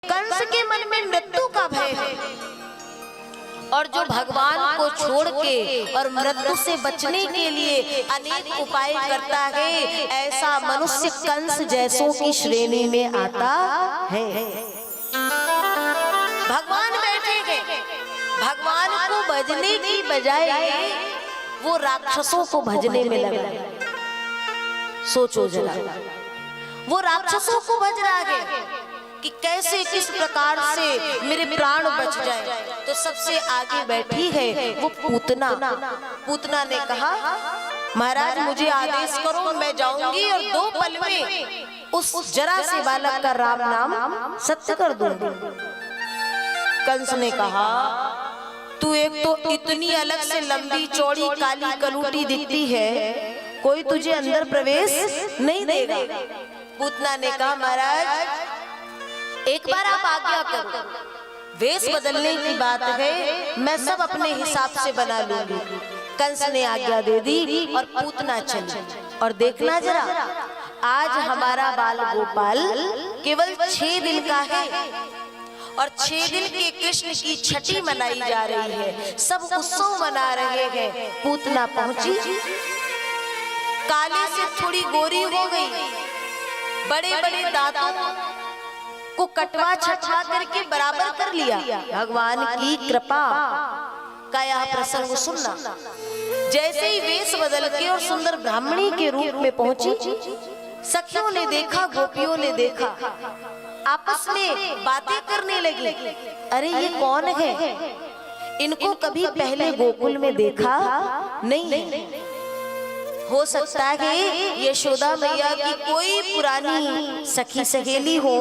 कंस के मन में मृत्यु का भय है और जो भगवान को छोड़ के और मृत्यु से बचने के लिए अनेक उपाय करता है, ऐसा मनुष्य कंस जैसों की श्रेणी में आता है। भगवान बैठे हैं, भगवान को भजने की बजाय वो राक्षसों को भजने में लगा। सोचो जरा, वो राक्षसों को भज रहा है कि कैसे किस प्रकार से मेरे प्राण बच जाए। तो सबसे आगे बैठी है वो पूतना। पूतना ने कहा, महाराज मुझे आदेश करो, मैं जाऊंगी और 2 पल में उस जरा से बालक का राम नाम सत्य कर दूंगी। कंस ने कहा, तू एक तो इतनी अलग से लंबी चौड़ी काली कलूटी दिखती है, कोई तुझे अंदर प्रवेश नहीं देगा। पूतना ने कहा, महाराज एक बार आप आज्ञा करो, वेश बदलने की बात है, मैं सब अपने हिसाब से बना लूंगी। कंस ने आज्ञा दे दी और पूतना चली। और देखना जरा, आज हमारा बाल गोपाल केवल 6 दिन का है और 6 दिन के कृष्ण की छठी मनाई जा रही है, सब उत्सव मना रहे हैं। पूतना पहुंची, काली से थोड़ी गोरी हो गई, बड़े बड़े दांतों को कटवा छटवा करके बराबर कर लिया। भगवान की कृपा का यह प्रसंग सुनना। जैसे ही वेश बदल के और सुंदर ब्राह्मणी के रूप में पहुंची, सखियों ने देखा, गोपियों ने देखा, आपस में बातें करने लगी। अरे ये कौन है? इनको कभी पहले गोकुल में देखा नहीं है। हो सकता है यशोदा मैया की कोई पुरानी सखी सहेली हो,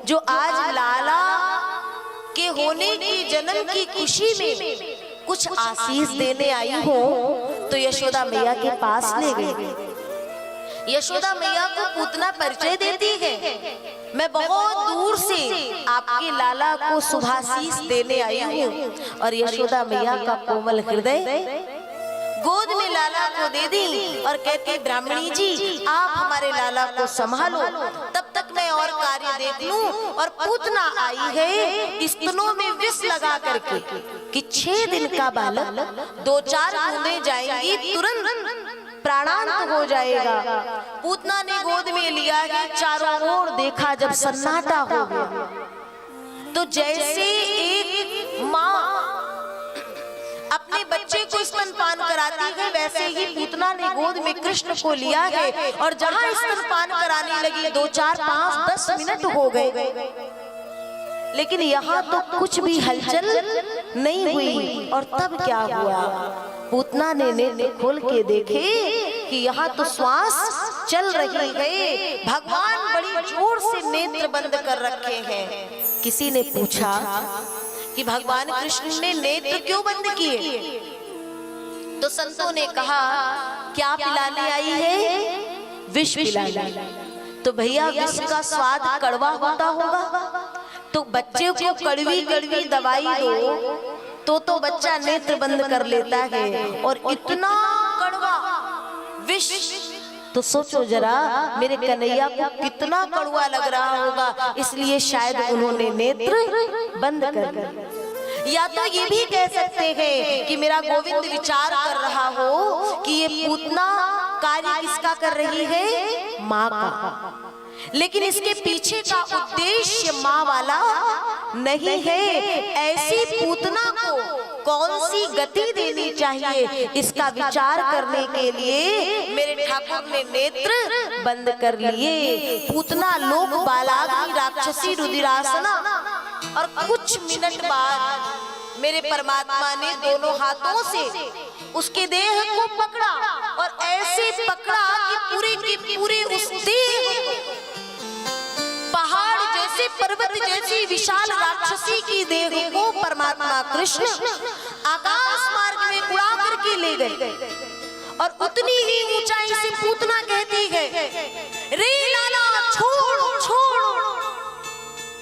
जो आज लाला के होने की जन्म की खुशी में कुछ आशीष देने आई हो, तो यशोदा मैया के पास ले गई। यशोदा मैया को पूतना परिचय देती है, मैं बहुत दूर से आपके लाला को शुभाशीष देने आई हूँ। और यशोदा मैया का कोमल हृदय गोद में लाला को दे दी और कहती, ब्राह्मणी जी आप हमारे लाला को संभालो, तब तक मैं और कार्य देख लूं। और पूतना आई है स्तनों में विष लगा करके कि 6 दिन का बालक 2-4 बूंदे जाएंगी, तुरंत प्राणांत हो जाएगा। पूतना ने गोद में लिया है, चारों ओर देखा, जब सन्नाटा हो गया तो जैसे एक माँ अपने बच्चे को स्तनपान कराती है, वैसे ही पूतना ने गोद में कृष्ण को लिया है। और जहां स्तनपान कराने लगी, 2, 4, 5, 10 मिनट हो गए, लेकिन यहाँ तो कुछ भी हलचल नहीं हुई। और तब क्या हुआ? पूतना ने नेत्र खोल के देखे कि यहाँ तो श्वास चल रही है। भगवान बड़ी जोर से नेत्र बंद कर रखे हैं। किसी ने पूछा कि भगवान कृष्ण ने नेत्र क्यों बंद किए? तो संतों ने कहा, क्या पिलाने आई है? विष पिलाने। तो भैया विष का स्वाद कड़वा होता होगा, तो बच्चे को कड़वी कड़वी दवाई दो तो बच्चा नेत्र बंद कर लेता है, और इतना कड़वा विष, तो सोचो जरा मेरे कन्हैया को कितना कड़वा लग रहा होगा, इसलिए शायद उन्होंने नेत्र बंद कर दिया। या तो ये भी कह सकते हैं कि मेरा गोविंद विचार कर रहा हो कि ये पूतना कार्य किसका कर रही है? माँ का। लेकिन इसके पीछे का उद्देश्य माँ वाला नहीं है। ऐसी पूतना को कौन सी गति देनी चाहिए, इसका विचार करने के लिए मेरे ठाकुर ने नेत्र बंद कर लिए। पूतना लोक बालाग्नि राक्षसी रुधिरासना। और कुछ मिनट बाद मेरे परमात्मा ने दोनों हाथों से उसके देह को पकड़ा, और ऐसे पकड़ा कि पूरे के पूरे उस देह, पहाड़ जैसे, पर्वत जैसी विशाल राक्षसी की देह को परमात्मा कृष्ण आकाश मार्ग में उड़ा करके ले गए। और उतनी ही ऊंचाई से पूतना कहती है, रे लाला छोड़ छोड़।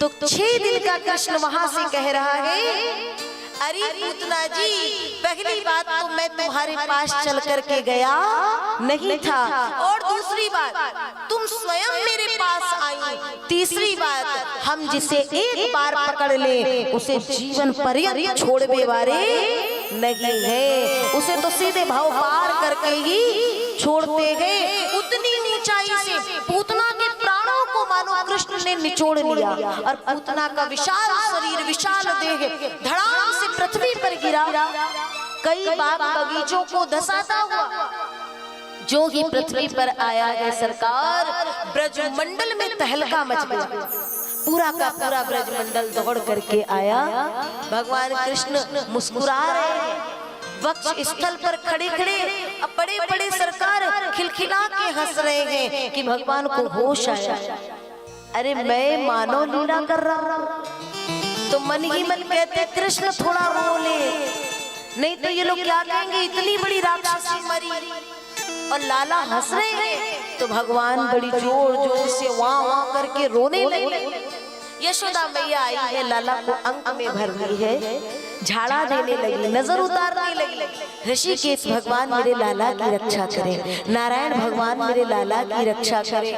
तो 6 दिन का कृष्ण वहां से कह रहा है, अरे पूतना जी, पहली बात तो मैं तुम्हारे पास चल करके गया नहीं था, और दूसरी बात तुम स्वयं मेरे पास आई। तीसरी बात, हम जिसे एक बार पकड़ ले उसे जीवन पर्यंत छोड़ने वाले नहीं है, उसे तो सीधे भाव पार करके ही छोड़ते हैं। उतनी ऊंचाई से पूतना के प्राणों को मानो कृष्ण ने निचोड़ लिया और पूतना का विशाल शरीर, विशाल देह धड़ाम से पृथ्वी पर गिरा। कई बाग बगीचों को धसाता हुआ जो ही पृथ्वी पर आया है सरकार, ब्रजमंडल में तहलका मच गया। पूरा का पूरा ब्रजमंडल दौड़ करके आया। भगवान कृष्ण मुस्कुरा रहे हैं, वक्ष स्थल पर खड़े खड़े अब बड़े बड़े सरकार खिलखिला के हंस रहे हैं कि भगवान को होश आया। अरे मैं मानव लीला कर रहा हूं, तो मन ही मन कहते कृष्ण थोड़ा रो ले, नहीं तो ये लोग क्या कहेंगे इतनी बड़ी राक्षसी मरी। और लाला हंस रहे हैं तो भगवान बड़ी जोर जोर से वाह वाह करके रोने लगे। यशोदा मैया आई है, लाला को अंक में भर दी है, झाड़ा देने लगी, नजर उतारने लगी। ऋषिकेश भगवान मेरे लाला की रक्षा करें, नारायण भगवान मेरे लाला की रक्षा करें।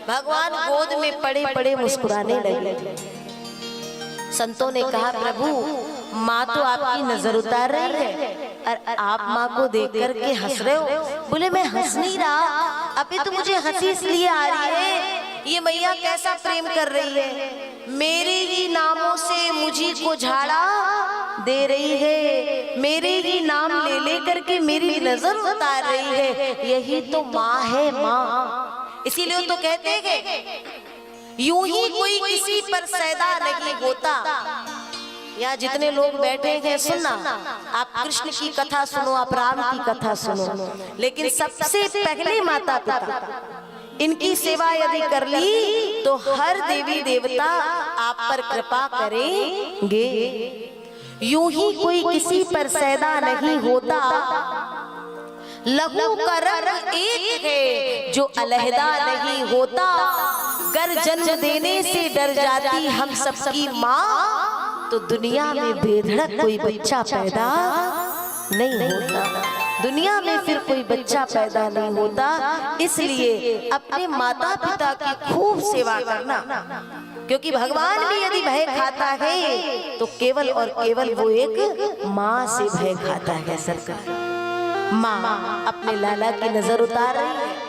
भगवान गोद में पड़े पड़े मुस्कुराने लगे। संतों ने कहा प्रभु माँ तो आपकी नजर उतार रही है और आप माँ को देख करके हंस रहे हो। बोले मैं हंस नहीं रहा, अभी तो मुझे हंसी इसलिए आ रही है, ये मैया कैसा प्रेम कर रही है, मेरे ही नामों से मुझी को झाड़ा दे रही है, मेरे ही नाम ले ले करके मेरी नजर उतार रही है, यही तो माँ है माँ। इसीलिए तो कहते हैं यूं ही कोई किसी पर सैदा नहीं होता। यहाँ जितने लोग बैठे हैं सुनना, आप कृष्ण की कथा सुनो, आप राम की कथा सुनो, लेकिन सबसे पहले माता पिता इनकी सेवा यदि कर ली तो हर देवी देवता आप पर कृपा करेंगे। यूं ही कोई किसी पर सैदा नहीं होता, लहू का रंग एक है जो अलहदा नहीं होता, गर जन्म देने से डर जाती हम सबकी माँ, तो दुनिया में बेधड़क कोई बच्चा पैदा नहीं होता, दुनिया में फिर कोई बच्चा पैदा नहीं होता। इसलिए अपने माता पिता की खूब सेवा करना, क्योंकि भगवान भी यदि भय खाता है तो केवल और केवल वो एक माँ से भय खाता है। सरकार माँ अपने लाला की नजर उतार रही है,